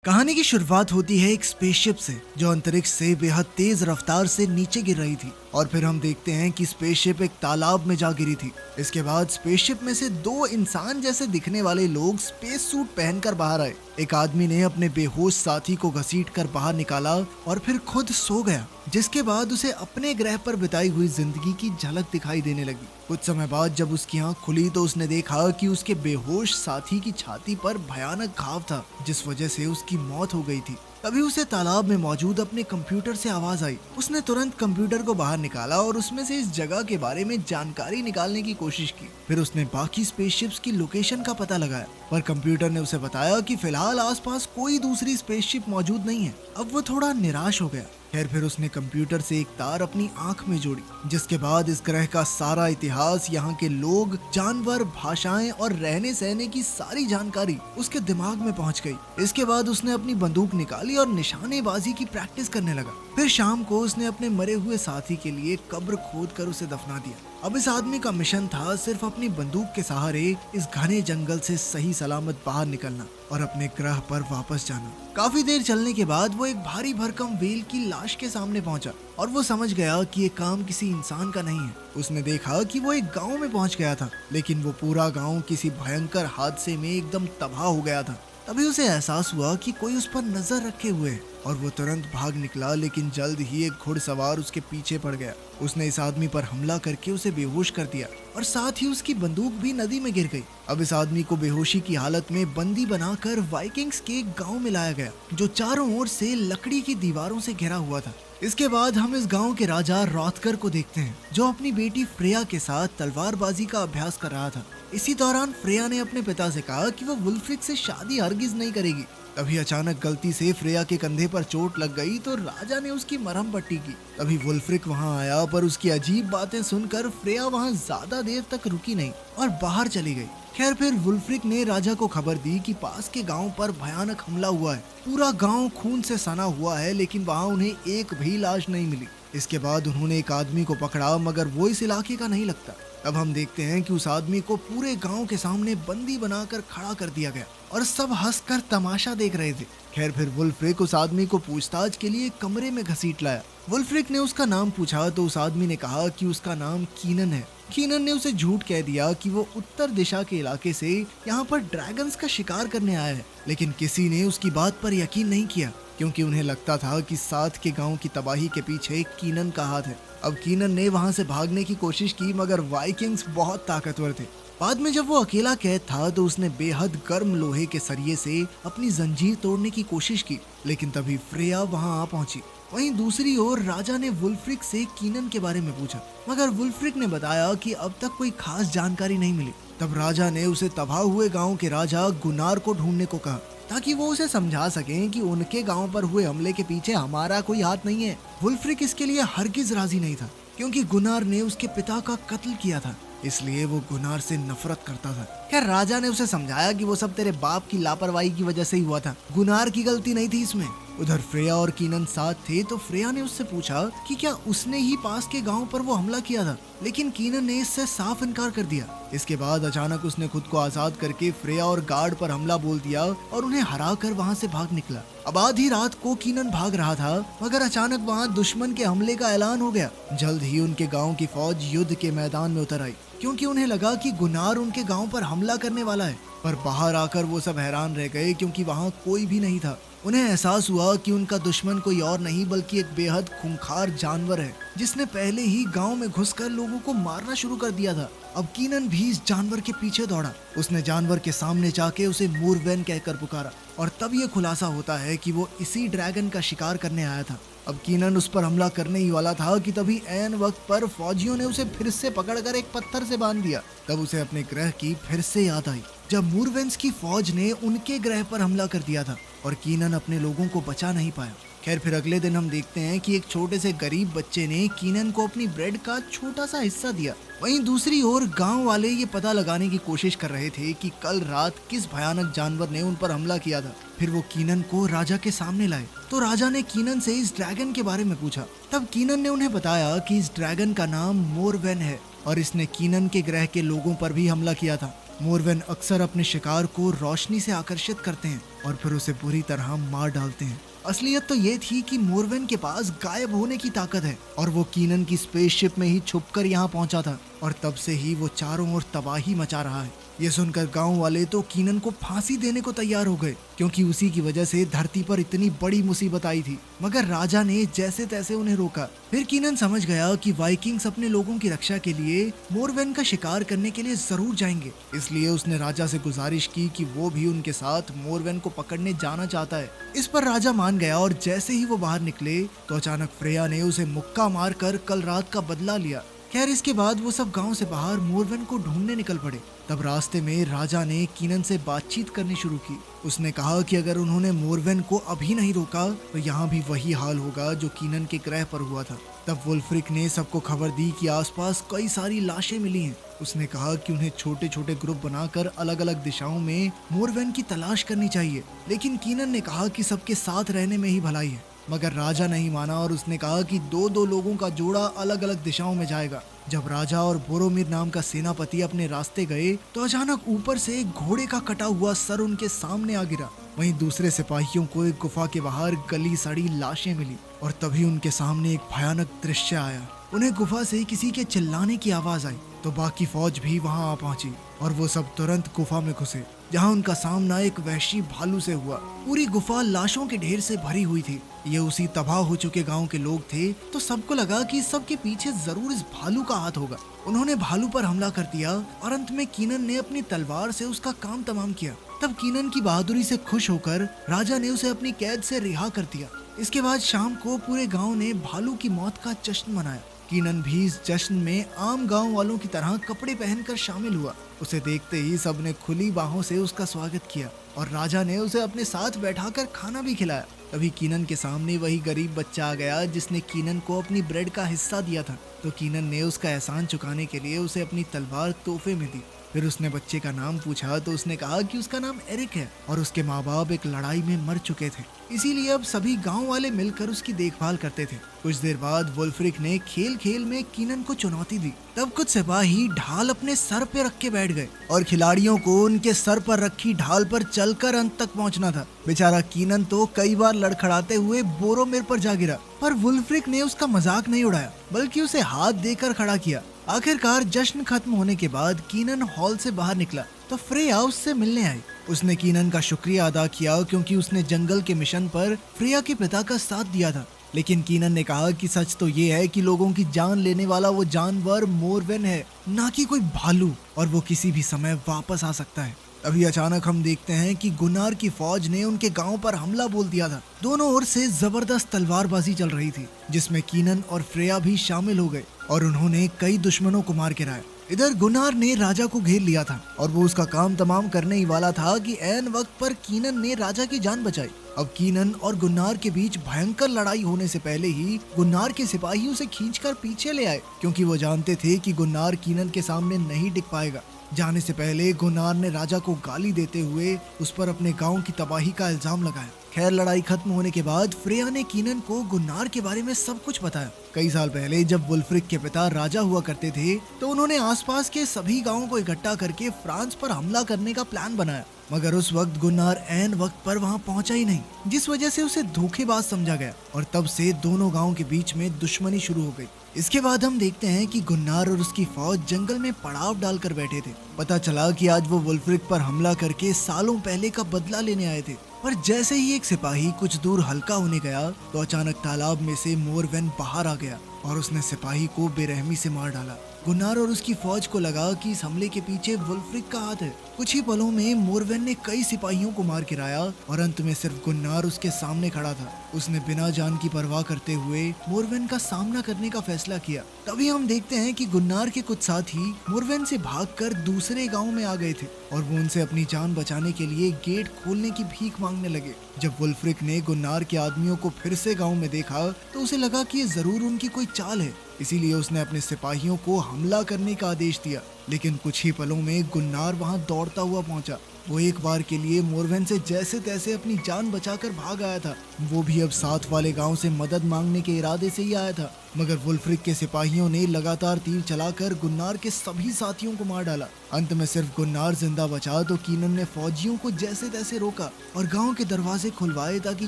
कहानी की शुरुआत होती है एक स्पेसशिप से जो अंतरिक्ष से बेहद तेज रफ्तार से नीचे गिर रही थी और फिर हम देखते हैं कि स्पेसशिप एक तालाब में जा गिरी थी। इसके बाद स्पेसशिप में से दो इंसान जैसे दिखने वाले लोग स्पेस सूट पहनकर बाहर आए। एक आदमी ने अपने बेहोश साथी को घसीटकर बाहर निकाला और फिर खुद सो गया, जिसके बाद उसे अपने ग्रह पर बिताई हुई जिंदगी की झलक दिखाई देने लगी। कुछ समय बाद जब उसकी आंख खुली तो उसने देखा कि उसके बेहोश साथी की छाती पर भयानक घाव था, जिस वजह से उसकी मौत हो गई थी। तभी उसे तालाब में मौजूद अपने कंप्यूटर से आवाज आई। उसने तुरंत कंप्यूटर को बाहर निकाला और उसमें से इस जगह के बारे में जानकारी निकालने की कोशिश की। फिर उसने बाकी स्पेसशिप्स की लोकेशन का पता लगाया, पर कंप्यूटर ने उसे बताया कि फिलहाल आसपास कोई दूसरी स्पेसशिप मौजूद नहीं है। अब वो थोड़ा निराश हो गया। खैर फिर उसने कंप्यूटर से एक तार अपनी आंख में जोड़ी, जिसके बाद इस ग्रह का सारा इतिहास, यहाँ के लोग, जानवर, भाषाएं और रहने सहने की सारी जानकारी उसके दिमाग में पहुंच गई। इसके बाद उसने अपनी बंदूक निकाली और निशानेबाजी की प्रैक्टिस करने लगा। फिर शाम को उसने अपने मरे हुए साथी के लिए कब्र खोद कर उसे दफना दिया। अब इस आदमी का मिशन था सिर्फ अपनी बंदूक के सहारे इस घने जंगल से सही सलामत बाहर निकलना और अपने ग्रह पर वापस जाना। काफी देर चलने के बाद वो एक भारी भरकम व्हेल की लाश के सामने पहुंचा और वो समझ गया कि ये काम किसी इंसान का नहीं है। उसने देखा कि वो एक गांव में पहुंच गया था, लेकिन वो पूरा गांव किसी भयंकर हादसे में एकदम तबाह हो गया था। तभी उसे एहसास हुआ कि कोई उस पर नजर रखे हुए है और वो तुरंत भाग निकला, लेकिन जल्द ही एक घुड़सवार उसके पीछे पड़ गया। उसने इस आदमी पर हमला करके उसे बेहोश कर दिया और साथ ही उसकी बंदूक भी नदी में गिर गई। अब इस आदमी को बेहोशी की हालत में बंदी बनाकर वाइकिंग्स के एक गांव में लाया गया, जो चारों ओर से लकड़ी की दीवारों से घिरा हुआ था। इसके बाद हम इस गांव के राजा रॉथकर को देखते हैं, जो अपनी बेटी फ्रेया के साथ तलवारबाजी का अभ्यास कर रहा था। इसी दौरान फ्रेया ने अपने पिता से कहा कि वो वुल्फ्रिक से शादी हरगिज नहीं करेगी। तभी अचानक गलती से फ्रेया के कंधे पर चोट लग गई तो राजा ने उसकी मरहम पट्टी की। तभी वुल्फ्रिक वहां आया, पर उसकी अजीब बातें सुनकर फ्रेया वहां ज्यादा देर तक रुकी नहीं और बाहर चली गई। खैर फिर वुल्फ्रिक ने राजा को खबर दी कि पास के गांव पर भयानक हमला हुआ है। पूरा गांव खून से सना हुआ है, लेकिन वहां उन्हें एक भी लाश नहीं मिली। इसके बाद उन्होंने एक आदमी को पकड़ा, मगर वो इस इलाके का नहीं लगता। अब हम देखते हैं कि उस आदमी को पूरे गांव के सामने बंदी बनाकर खड़ा कर दिया गया और सब हंसकर तमाशा देख रहे थे। खैर फिर वुल्फ्रिक उस आदमी को पूछताछ के लिए कमरे में घसीट लाया। वुल्फ्रिक ने उसका नाम पूछा तो उस आदमी ने कहा कि उसका नाम कीनन है। कीनन ने उसे झूठ कह दिया कि वो उत्तर दिशा के इलाके से यहाँ पर ड्रैगन्स का शिकार करने आया है, लेकिन किसी ने उसकी बात पर यकीन नहीं किया, क्योंकि उन्हें लगता था कि साथ के गांव की तबाही के पीछे कीनन का हाथ है। अब कीनन ने वहां से भागने की कोशिश की, मगर वाइकिंग्स बहुत ताकतवर थे। बाद में जब वो अकेला कैद था तो उसने बेहद गर्म लोहे के सरिये से अपनी जंजीर तोड़ने की कोशिश की, लेकिन तभी फ्रेया वहां आ पहुंची। वहीं दूसरी ओर राजा ने वुल्फ्रिक से कीनन के बारे में पूछा, मगर वुल्फ्रिक ने बताया कि अब तक कोई खास जानकारी नहीं मिली। तब राजा ने उसे तबाह हुए गांव के राजा गुनार को ढूंढने को कहा, ताकि वो उसे समझा सकें कि उनके गांव पर हुए हमले के पीछे हमारा कोई हाथ नहीं है। वुल्फ्रिक इसके लिए हरगिज राजी नहीं था, क्योंकि गुनार ने उसके पिता का कत्ल किया था, इसलिए वो गुनार से नफरत करता था। खैर राजा ने उसे समझाया कि वो सब तेरे बाप की लापरवाही की वजह से ही हुआ था, गुनार की गलती नहीं थी इसमें। उधर फ्रेया और कीनन साथ थे तो फ्रेया ने उससे पूछा कि क्या उसने ही पास के गांव पर वो हमला किया था, लेकिन कीनन ने इससे साफ इनकार कर दिया। इसके बाद अचानक उसने खुद को आजाद करके फ्रेया और गार्ड पर हमला बोल दिया और उन्हें हराकर वहां से भाग निकला। अब आधी रात को कीनन भाग रहा था, मगर अचानक वहां दुश्मन के हमले का ऐलान हो गया। जल्द ही उनके गाँव की फौज युद्ध के मैदान में उतर आई, क्योंकि उन्हें लगा कि गुनार उनके गांव पर हमला करने वाला है। पर बाहर आकर वो सब हैरान रह गए, क्योंकि वहां कोई भी नहीं था। उन्हें एहसास हुआ कि उनका दुश्मन कोई और नहीं बल्कि एक बेहद खूंखार जानवर है, जिसने पहले ही गांव में घुसकर लोगों को मारना शुरू कर दिया था। अब कीनन भी इस जानवर के पीछे दौड़ा। उसने जानवर के सामने जाके उसे मूरवेन कहकर पुकारा और तब ये खुलासा होता है कि वो इसी ड्रैगन का शिकार करने आया था। अब कीनन उस पर हमला करने ही वाला था कि तभी ऐन वक्त पर फौजियों ने उसे फिर से पकड़कर एक पत्थर से बांध दिया। तब उसे अपने ग्रह की फिर से याद आई, जब मूरवेन्स की फौज ने उनके ग्रह पर हमला कर दिया था और कीनन अपने लोगों को बचा नहीं पाया। खैर फिर अगले दिन हम देखते हैं कि एक छोटे से गरीब बच्चे ने कीनन को अपनी ब्रेड का छोटा सा हिस्सा दिया। वहीं दूसरी ओर गांव वाले ये पता लगाने की कोशिश कर रहे थे कि कल रात किस भयानक जानवर ने उन पर हमला किया था। फिर वो कीनन को राजा के सामने लाए तो राजा ने कीनन से इस ड्रैगन के बारे में पूछा। तब कीनन ने उन्हें बताया कि इस ड्रैगन का नाम मोरवेन है और इसने कीनन के ग्रह के लोगों पर भी हमला किया था। मोरवेन अक्सर अपने शिकार को रोशनी से आकर्षित करते हैं और फिर उसे बुरी तरह मार डालते हैं। असलियत तो ये थी कि मोरवेन के पास गायब होने की ताकत है और वो कीनन की स्पेसशिप में ही छुपकर यहाँ पहुंचा था और तब से ही वो चारों ओर तबाही मचा रहा है। ये सुनकर गांव वाले तो कीनन को फांसी देने को तैयार हो गए, क्योंकि उसी की वजह से धरती पर इतनी बड़ी मुसीबत आई थी। मगर राजा ने जैसे तैसे उन्हें रोका। फिर कीनन समझ गया कि वाइकिंग्स अपने लोगों की रक्षा के लिए मोरवेन का शिकार करने के लिए जरूर जाएंगे, इसलिए उसने राजा से गुजारिश की कि वो भी उनके साथ मोरवेन को पकड़ने जाना चाहता है। इस पर राजा मान गया और जैसे ही वो बाहर निकले तो अचानक फ्रेया ने उसे मुक्का मारकर कल रात का बदला लिया। खैर, इसके बाद वो सब गांव से बाहर मोरवेन को ढूंढने निकल पड़े। तब रास्ते में राजा ने कीनन से बातचीत करनी शुरू की। उसने कहा कि अगर उन्होंने मोरवेन को अभी नहीं रोका तो यहाँ भी वही हाल होगा जो कीनन के ग्रह पर हुआ था। तब वुल्फ्रिक ने सबको खबर दी कि आसपास कई सारी लाशें मिली हैं। उसने कहा कि उन्हें छोटे छोटे ग्रुप बनाकर अलग अलग दिशाओं में मोरवेन की तलाश करनी चाहिए, लेकिन कीनन ने कहा कि सबके साथ रहने में ही भलाई है। मगर राजा नहीं माना और उसने कहा कि दो दो लोगों का जोड़ा अलग अलग दिशाओं में जाएगा। जब राजा और बोरोमिर नाम का सेनापति अपने रास्ते गए तो अचानक ऊपर से एक घोड़े का कटा हुआ सर उनके सामने आ गिरा। वहीं दूसरे सिपाहियों को एक गुफा के बाहर गली सड़ी लाशें मिली और तभी उनके सामने एक भयानक दृश्य आया। उन्हें गुफा से किसी के चिल्लाने की आवाज आई तो बाकी फौज भी वहां आ पहुंची और वो सब तुरंत गुफा में घुसे, जहां उनका सामना एक वहशी भालू से हुआ। पूरी गुफा लाशों के ढेर से भरी हुई थी। ये उसी तबाह हो चुके गांव के लोग थे, तो सबको लगा कि सबके पीछे जरूर इस भालू का हाथ होगा। उन्होंने भालू पर हमला कर दिया और अंत में कीनन ने अपनी तलवार से उसका काम तमाम किया। तब कीनन की बहादुरी से खुश होकर राजा ने उसे अपनी कैद से रिहा कर दिया। इसके बाद शाम को पूरे गाँव ने भालू की मौत का जश्न मनाया। कीनन भी इस जश्न में आम गांव वालों की तरह कपड़े पहनकर शामिल हुआ। उसे देखते ही सबने खुली बाहों से उसका स्वागत किया और राजा ने उसे अपने साथ बैठाकर खाना भी खिलाया। तभी कीनन के सामने वही गरीब बच्चा आ गया जिसने कीनन को अपनी ब्रेड का हिस्सा दिया था। तो कीनन ने उसका एहसान चुकाने के लिए उसे अपनी तलवार तोहफे में दी। फिर उसने बच्चे का नाम पूछा तो उसने कहा कि उसका नाम एरिक है और उसके माँ बाप एक लड़ाई में मर चुके थे, इसीलिए अब सभी गांव वाले मिलकर उसकी देखभाल करते थे। कुछ देर बाद वुल्फ्रिक ने खेल खेल में कीनन को चुनौती दी। तब कुछ सिपाही ढाल अपने सर पे रख के बैठ गए और खिलाड़ियों को उनके सर पर रखी ढाल पर चलकर अंत तक पहुंचना था। बेचारा कीनन तो कई बार लड़खड़ाते हुए बोरोमिर पर जा गिरा, पर वुल्फ्रिक ने उसका मजाक नहीं उड़ाया बल्कि उसे हाथ देकर खड़ा किया। आखिरकार जश्न खत्म होने के बाद कीनन हॉल से बाहर निकला तो फ्रेया उससे मिलने आई। उसने कीनन का शुक्रिया अदा किया क्योंकि उसने जंगल के मिशन पर फ्रेया के पिता का साथ दिया था। लेकिन कीनन ने कहा कि सच तो ये है कि लोगों की जान लेने वाला वो जानवर मोरवेन है, ना कि कोई भालू, और वो किसी भी समय वापस आ सकता है। अभी अचानक हम देखते हैं कि गुनार की फौज ने उनके गांव पर हमला बोल दिया था। दोनों ओर से जबरदस्त तलवारबाजी चल रही थी, जिसमें कीनन और फ्रेया भी शामिल हो गए और उन्होंने कई दुश्मनों को मार गिराया। इधर गुनार ने राजा को घेर लिया था और वो उसका काम तमाम करने ही वाला था कि ऐन वक्त पर कीनन ने राजा की जान बचाई। अब कीनन और गुन्नार के बीच भयंकर लड़ाई होने से पहले ही गुन्नार के सिपाही उसे खींचकर पीछे ले आए, क्योंकि वो जानते थे कि गुन्नार कीनन के सामने नहीं टिक पाएगा। जाने से पहले गुन्नार ने राजा को गाली देते हुए उस पर अपने गांव की तबाही का इल्जाम लगाया। खैर, लड़ाई खत्म होने के बाद फ्रेया ने कीनन को गुन्नार के बारे में सब कुछ बताया। कई साल पहले जब वुल्फ्रिक के पिता राजा हुआ करते थे तो उन्होंने आसपास के सभी गांवों को इकट्ठा करके फ्रांस पर हमला करने का प्लान बनाया, मगर उस वक्त गुन्नार ऐन वक्त पर वहां पहुंचा ही नहीं, जिस वजह से उसे धोखेबाज समझा गया और तब से दोनों गांवों के बीच में दुश्मनी शुरू हो गई। इसके बाद हम देखते हैं कि गुन्नार और उसकी फौज जंगल में पड़ाव डालकर बैठे थे। पता चला कि आज वो वुल्फ्रिक पर हमला करके सालों पहले का बदला लेने आए थे। पर जैसे ही एक सिपाही कुछ दूर हल्का होने गया तो अचानक तालाब में से मोरवेन बाहर आ गया और उसने सिपाही को बेरहमी से मार डाला। गुन्नार और उसकी फौज को लगा कि इस हमले के पीछे वुल्फ्रिक का हाथ है। कुछ ही पलों में मोरवेन ने कई सिपाहियों को मार गिराया और अंत में सिर्फ गुन्नार उसके सामने खड़ा था। उसने बिना जान की परवाह करते हुए मोरवेन का सामना करने का फैसला किया। तभी हम देखते हैं कि गुन्नार के कुछ साथी मोरवेन से भागकर दूसरे गांव में आ गए थे और वो उनसे अपनी जान बचाने के लिए गेट खोलने की भीख मांगने लगे। जब वुल्फ्रिक ने गुन्नार के आदमियों को फिर से गांव में देखा तो उसे लगा कि ये जरूर उनकी कोई चाल है, इसीलिए उसने अपने सिपाहियों को हमला करने का आदेश दिया। लेकिन कुछ ही पलों में गुन्नार वहां दौड़ता हुआ पहुंचा। वो एक बार के लिए मोरवेन से जैसे तैसे अपनी जान बचाकर भाग आया था। वो भी अब साथ वाले गांव से मदद मांगने के इरादे से ही आया था। मगर वुल्फ्रिक के सिपाहियों ने लगातार तीर चलाकर गुन्नार के सभी साथियों को मार डाला। अंत में सिर्फ गुन्नार जिंदा बचा तो कीनन ने फौजियों को जैसे तैसे रोका और गांव के दरवाजे खुलवाए ताकि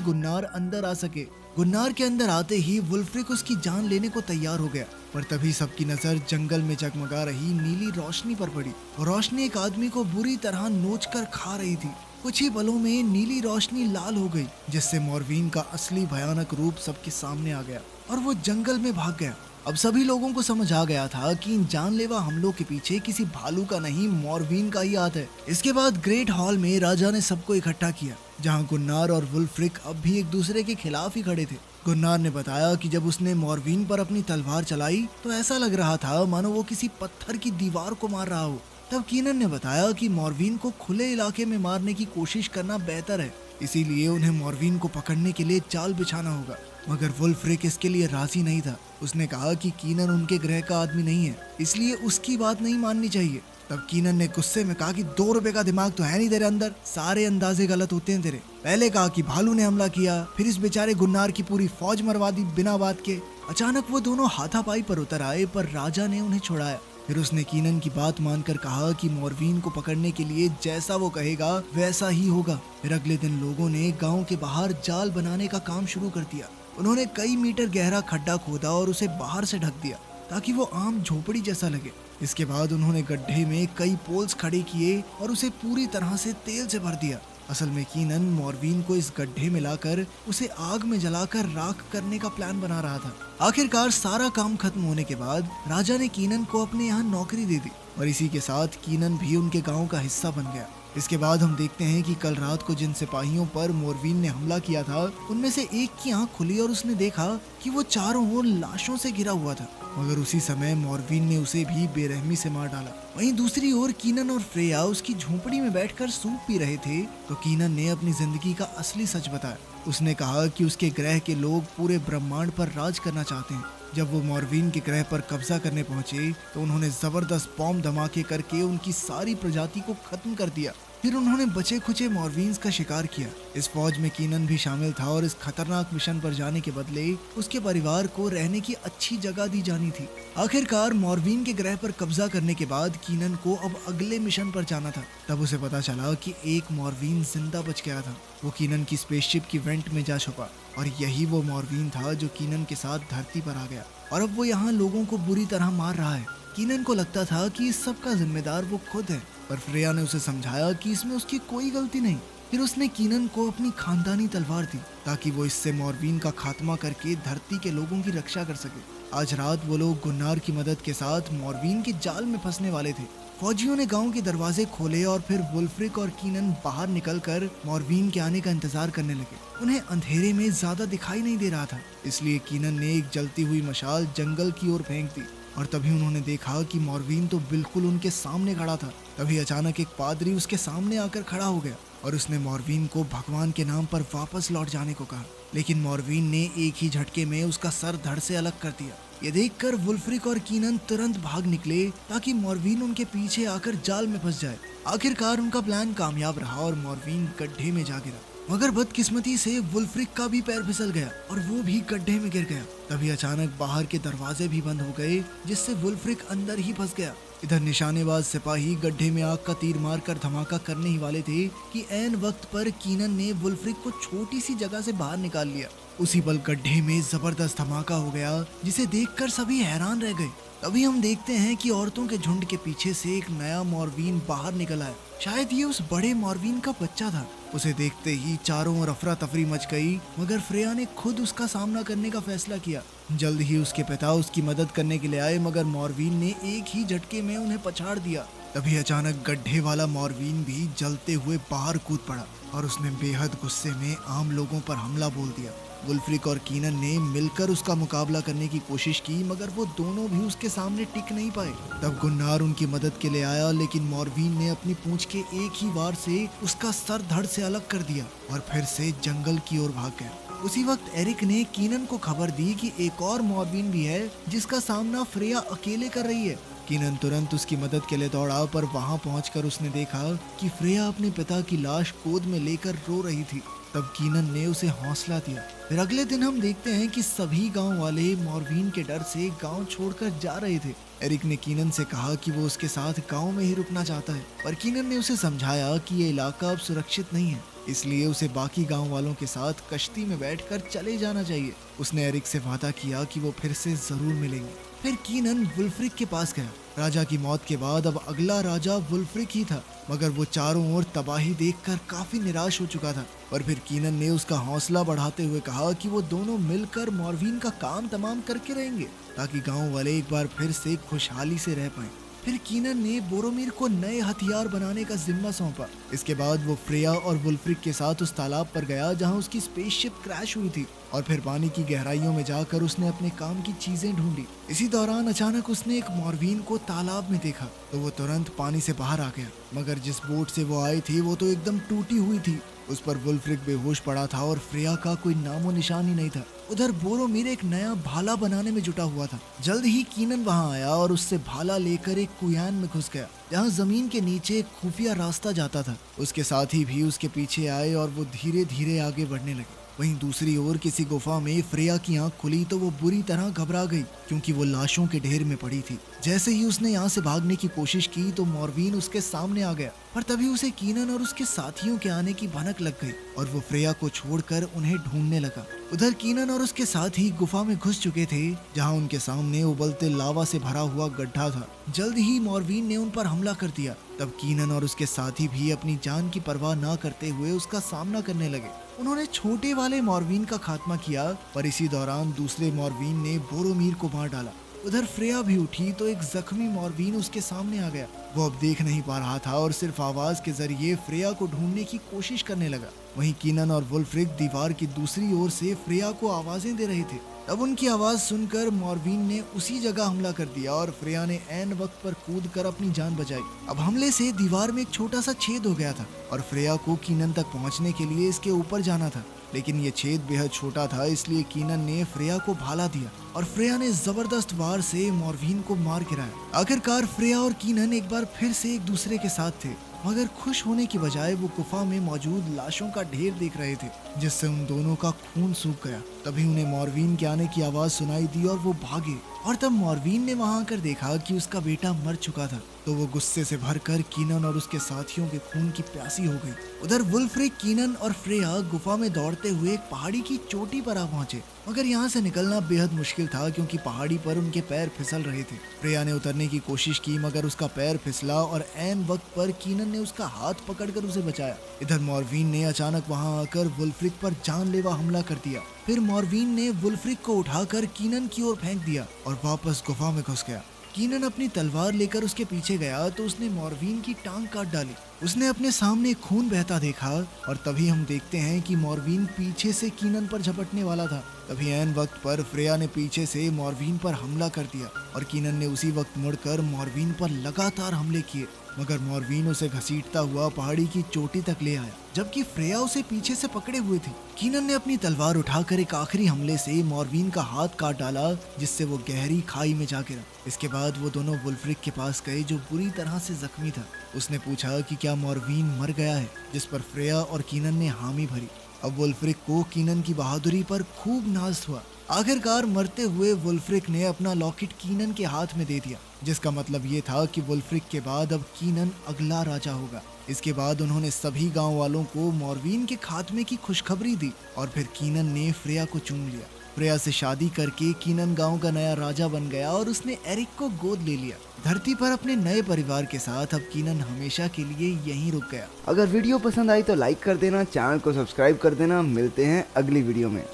गुन्नार अंदर आ सके। गुन्नार के अंदर आते ही वुल्फ्रिक उसकी जान लेने को तैयार हो गया, पर तभी सबकी नजर जंगल में जगमगा रही नीली रोशनी पर पड़ी। रोशनी एक आदमी को बुरी तरह नोचकर खा रही थी। कुछ ही पलों में नीली रोशनी लाल हो गई, जिससे मॉर्विन का असली भयानक रूप सबके सामने आ गया और वो जंगल में भाग गया। अब सभी लोगों को समझ आ गया था कि इन जानलेवा हमलों के पीछे किसी भालू का नहीं, मॉर्विन का ही हाथ है। इसके बाद ग्रेट हॉल में राजा ने सबको इकट्ठा किया, जहां गुन्नार और वुल्फ्रिक अब भी एक दूसरे के खिलाफ ही खड़े थे। गुन्नार ने बताया कि जब उसने मॉर्विन पर अपनी तलवार चलाई तो ऐसा लग रहा था मानो वो किसी पत्थर की दीवार को मार रहा हो। तब कीनन ने बताया कि मॉर्विन को खुले इलाके में मारने की कोशिश करना बेहतर है, इसीलिए उन्हें मॉर्विन को पकड़ने के लिए जाल बिछाना होगा। मगर वुल्फ्रिक इसके लिए राजी नहीं था। उसने कहा कि कीनन उनके ग्रह का आदमी नहीं है, इसलिए उसकी बात नहीं माननी चाहिए। तब कीनन ने गुस्से में कहा कि 2 रुपए का दिमाग तो है नहीं तेरे अंदर, सारे अंदाजे गलत होते हैं तेरे। पहले कहा कि भालू ने हमला किया, फिर इस बेचारे गुन्नार की पूरी फौज मरवा दी बिना बात के। अचानक वो दोनों हाथापाई पर उतर आए, पर राजा ने उन्हें छुड़ाया। फिर उसने कीनन की बात मानकर कहा कि मॉर्विन को पकड़ने के लिए जैसा वो कहेगा वैसा ही होगा। फिर अगले दिन लोगों ने गांव के बाहर जाल बनाने का काम शुरू कर दिया। उन्होंने कई मीटर गहरा खड्डा खोदा और उसे बाहर से ढक दिया ताकि वो आम झोपड़ी जैसा लगे। इसके बाद उन्होंने गड्ढे में कई पोल्स खड़े किए और उसे पूरी तरह से तेल से भर दिया। असल में कीनन मॉर्विन को इस गड्ढे में लाकर उसे आग में जलाकर राख करने का प्लान बना रहा था। आखिरकार सारा काम खत्म होने के बाद राजा ने कीनन को अपने यहाँ नौकरी दे दी और इसी के साथ कीनन भी उनके गांव का हिस्सा बन गया। इसके बाद हम देखते हैं कि कल रात को जिन सिपाहियों पर मॉर्विन ने हमला किया था उनमें से एक की आंख खुली और उसने देखा कि वो चारों ओर लाशों से घिरा हुआ था, मगर उसी समय मॉर्विन ने उसे भी बेरहमी से मार डाला। वहीं दूसरी ओर कीनन और फ्रेया उसकी झोंपड़ी में बैठकर सूप पी रहे थे तो कीनन ने अपनी जिंदगी का असली सच बताया। उसने कहा कि उसके ग्रह के लोग पूरे ब्रह्मांड पर राज करना चाहते हैं। जब वो मॉर्विन के ग्रह पर कब्जा करने पहुंचे तो उन्होंने जबरदस्त बॉम्ब धमाके करके उनकी सारी प्रजाति को खत्म कर दिया। फिर उन्होंने बचे खुचे मॉर्विन्स का शिकार किया। इस फौज में कीनन भी शामिल था और इस खतरनाक मिशन पर जाने के बदले उसके परिवार को रहने की अच्छी जगह दी जानी थी। आखिरकार मॉर्विन के ग्रह पर कब्जा करने के बाद कीनन को अब अगले मिशन पर जाना था। तब उसे पता चला कि एक मॉर्विन जिंदा बच गया था। वो कीनन की स्पेसशिप की वेंट में जा छुपा और यही वो मॉर्विन था जो कीनन के साथ धरती पर आ गया और अब वो यहाँ लोगों को बुरी तरह मार रहा है। कीनन को लगता था कि इस सब का जिम्मेदार वो खुद है, पर फ्रेया ने उसे समझाया कि इसमें उसकी कोई गलती नहीं। फिर उसने कीनन को अपनी खानदानी तलवार दी ताकि वो इससे मॉर्विन का खात्मा करके धरती के लोगों की रक्षा कर सके। आज रात वो लोग गुन्नार की मदद के साथ मॉर्विन के जाल में फंसने वाले थे। फौजियों ने गांव के दरवाजे खोले और फिर वुल्फ्रिक और कीनन बाहर निकलकर मॉर्विन के आने का इंतजार करने लगे। उन्हें अंधेरे में ज्यादा दिखाई नहीं दे रहा था, इसलिए कीनन ने एक जलती हुई मशाल जंगल की ओर फेंक दी और तभी उन्होंने देखा कि मॉर्विन तो बिल्कुल उनके सामने खड़ा था। तभी अचानक एक पादरी उसके सामने आकर खड़ा हो गया और उसने मॉर्विन को भगवान के नाम पर वापस लौट जाने को कहा, लेकिन मॉर्विन ने एक ही झटके में उसका सर धड़ से अलग कर दिया। ये देखकर वुल्फ्रिक और कीनन तुरंत भाग निकले ताकि मॉर्विन उनके पीछे आकर जाल में फंस जाए। आखिरकार उनका प्लान कामयाब रहा और मॉर्विन गड्ढे में जा गिरा, मगर बदकिस्मती से वुल्फ्रिक का भी पैर फिसल गया और वो भी गड्ढे में गिर गया। तभी अचानक बाहर के दरवाजे भी बंद हो गए, जिससे वुल्फ्रिक अंदर ही फंस गया। इधर निशानेबाज सिपाही गड्ढे में आग का तीर मारकर धमाका करने ही वाले थे कि ऐन वक्त पर कीनन ने वुल्फ्रिक को छोटी सी जगह से बाहर निकाल लिया। उसी पल गड्ढे में जबरदस्त धमाका हो गया, जिसे देखकर सभी हैरान रह गए। तभी हम देखते हैं कि औरतों के झुंड के पीछे से एक नया मॉर्विन बाहर निकल आया। शायद ये उस बड़े मॉर्विन का बच्चा था। उसे देखते ही चारों ओर अफरा तफरी मच गई, मगर फ्रेया ने खुद उसका सामना करने का फैसला किया। जल्द ही उसके पिता उसकी मदद करने के लिए आए, मगर मॉर्विन ने एक ही झटके में उन्हें पछाड़ दिया। तभी अचानक गड्ढे वाला मॉर्विन भी जलते हुए बाहर कूद पड़ा और उसने बेहद गुस्से में आम लोगों पर हमला बोल दिया। वुल्फ्रिक और कीनन ने मिलकर उसका मुकाबला करने की कोशिश की, मगर वो दोनों भी उसके सामने टिक नहीं पाए। तब गुन्नार उनकी मदद के लिए आया, लेकिन मॉर्विन ने अपनी पूंछ के एक ही वार से उसका सर धड़ से अलग कर दिया और फिर से जंगल की ओर भाग गया। उसी वक्त एरिक ने कीनन को खबर दी कि एक और मॉर्विन भी है जिसका सामना फ्रेया अकेले कर रही है। कीनन तुरंत उसकी मदद के लिए दौड़ा, पर वहां पहुंचकर उसने देखा कि फ्रेया अपने पिता की लाश गोद में लेकर रो रही थी। तब कीनन ने उसे हौसला दिया। फिर अगले दिन हम देखते हैं कि सभी गांव वाले मॉर्विन के डर से गांव छोड़कर जा रहे थे। एरिक ने कीनन से कहा कि वो उसके साथ गांव में ही रुकना चाहता है, पर कीनन ने उसे समझाया कि ये इलाका अब सुरक्षित नहीं है, इसलिए उसे बाकी गांव वालों के साथ कश्ती में बैठकर चले जाना चाहिए। उसने एरिक से वादा किया कि वो फिर से जरूर मिलेंगे। फिर कीनन वुल्फ्रिक के पास गया। राजा की मौत के बाद अब अगला राजा वुल्फ्रिक ही था, मगर वो चारों ओर तबाही देखकर काफी निराश हो चुका था। पर फिर कीनन ने उसका हौसला बढ़ाते हुए कहा कि वो दोनों मिलकर मॉर्विन का काम तमाम करके रहेंगे, ताकि गांव वाले एक बार फिर से खुशहाली से रह पाएं। फिर कीनन ने बोरोमीर को नए हथियार बनाने का जिम्मा सौंपा। इसके बाद वो फ्रेया और वुल्फ्रिक के साथ उस तालाब पर गया जहां उसकी स्पेसशिप क्रैश हुई थी, और फिर पानी की गहराइयों में जाकर उसने अपने काम की चीजें ढूंढी। इसी दौरान अचानक उसने एक मॉर्विन को तालाब में देखा, तो वो तुरंत पानी से बाहर आ गया। मगर जिस बोट से वो आई थी वो तो एकदम टूटी हुई थी। उस पर वुल्फ्रिक बेहोश पड़ा था और फ्रेया का कोई नामो निशान ही नहीं था। उधर बोरोमीर एक नया भाला बनाने में जुटा हुआ था। जल्द ही कीनन वहां आया और उससे भाला लेकर एक कुयान में घुस गया, जहां जमीन के नीचे एक खुफिया रास्ता जाता था। उसके साथी भी उसके पीछे आए और वो धीरे धीरे आगे बढ़ने लगे। वहीं दूसरी ओर किसी गुफा में फ्रेया की आंख खुली तो वो बुरी तरह घबरा गई, क्योंकि वो लाशों के ढेर में पड़ी थी। जैसे ही उसने यहाँ से भागने की कोशिश की तो मॉर्विन उसके सामने आ गया, पर तभी उसे कीनन और उसके साथियों के आने की भनक लग गई और वो फ्रेया को छोड़कर उन्हें ढूंढने लगा। उधर कीनन और उसके साथी गुफा में घुस चुके थे, जहाँ उनके सामने उबलते लावा से भरा हुआ गड्ढा था। जल्द ही मॉर्विन ने उन पर हमला कर दिया। तब कीनन और उसके साथी भी अपनी जान की परवाह न करते हुए उसका सामना करने लगे। उन्होंने छोटे वाले मॉर्विन का खात्मा किया, पर इसी दौरान दूसरे मॉर्विन ने बोरोमीर को मार डाला। उधर फ्रेया भी उठी तो एक जख्मी मॉर्विन उसके सामने आ गया। वो अब देख नहीं पा रहा था और सिर्फ आवाज के जरिए फ्रेया को ढूंढने की कोशिश करने लगा। वहीं कीनन और वुल्फ्रिक दीवार की दूसरी ओर से फ्रेया को आवाजें दे रहे थे। तब उनकी आवाज सुनकर मॉर्विन ने उसी जगह हमला कर दिया और फ्रेया ने ऐन वक्त पर कूदकर अपनी जान बचाई। अब हमले से दीवार में एक छोटा सा छेद हो गया था और फ्रेया को कीनन तक पहुंचने के लिए इसके ऊपर जाना था, लेकिन ये छेद बेहद छोटा था, इसलिए कीनन ने फ्रेया को भाला दिया और फ्रेया ने जबरदस्त वार से मॉर्विन को मार गिराया। आखिरकार फ्रेया और कीनन एक बार फिर से एक दूसरे के साथ थे, मगर खुश होने की बजाय वो गुफा में मौजूद लाशों का ढेर देख रहे थे, जिससे उन दोनों का खून सूख गया। तभी उन्हें मॉर्विन के आने की आवाज सुनाई दी और वो भागे, और तब मॉर्विन ने वहां आकर देखा कि उसका बेटा मर चुका था, तो वो गुस्से से भरकर कीनन और उसके साथियों के खून की प्यासी हो गई। उधर वुल्फ्रिक, कीनन और फ्रेया गुफा में दौड़ते हुए एक पहाड़ी की चोटी पर आ पहुंचे, मगर यहाँ से निकलना बेहद मुश्किल था, क्योंकि पहाड़ी पर उनके पैर फिसल रहे थे। फ्रेया ने उतरने की कोशिश की, मगर उसका पैर फिसला और ऐन वक्त पर कीनन ने उसका हाथ पकड़कर उसे बचाया। इधर मॉर्विन ने अचानक वहां आकर वुल्फ्रिक पर जानलेवा हमला कर दिया। फिर मॉर्विन ने वुल्फ्रिक को उठाकर कीनन की ओर फेंक दिया और वापस गुफा में घुस गया। कीनन अपनी तलवार लेकर उसके पीछे गया तो उसने मॉर्विन की टांग काट डाली। उसने अपने सामने खून बहता देखा और तभी हम देखते हैं कि मॉर्विन पीछे से कीनन पर झपटने वाला था। तभी ऐन वक्त पर फ्रेया ने पीछे से मॉर्विन पर हमला कर दिया और कीनन ने उसी वक्त मुड़कर मॉर्विन पर लगातार हमले किए, मगर मॉर्विन उसे घसीटता हुआ पहाड़ी की चोटी तक ले आया, जबकि फ्रेया उसे पीछे से पकड़े हुए थी। कीनन ने अपनी तलवार उठाकर एक आखिरी हमले से मॉर्विन का हाथ काट डाला, जिससे वो गहरी खाई में जा गिरा। इसके बाद वो दोनों वुल्फ्रिक के पास गए, जो बुरी तरह से जख्मी था। उसने पूछा कि क्या मॉर्विन मर गया है, जिस पर फ्रेया और कीनन ने हामी भरी। अब वुल्फ्रिक को कीनन की बहादुरी पर खूब नाज हुआ। आखिरकार मरते हुए वुल्फ्रिक ने अपना लॉकेट कीनन के हाथ में दे दिया, जिसका मतलब ये था कि वुल्फ्रिक के बाद अब कीनन अगला राजा होगा। इसके बाद उन्होंने सभी गांव वालों को मॉर्विन के खात्मे की खुशखबरी दी और फिर कीनन ने फ्रेया को चुन लिया। फ्रेया से शादी करके कीनन गांव का नया राजा बन गया और उसने एरिक को गोद ले लिया। धरती पर अपने नए परिवार के साथ अब कीनन हमेशा के लिए यहीं रुक गया। अगर वीडियो पसंद आई तो लाइक कर देना, चैनल को सब्सक्राइब कर देना। मिलते हैं अगली वीडियो में।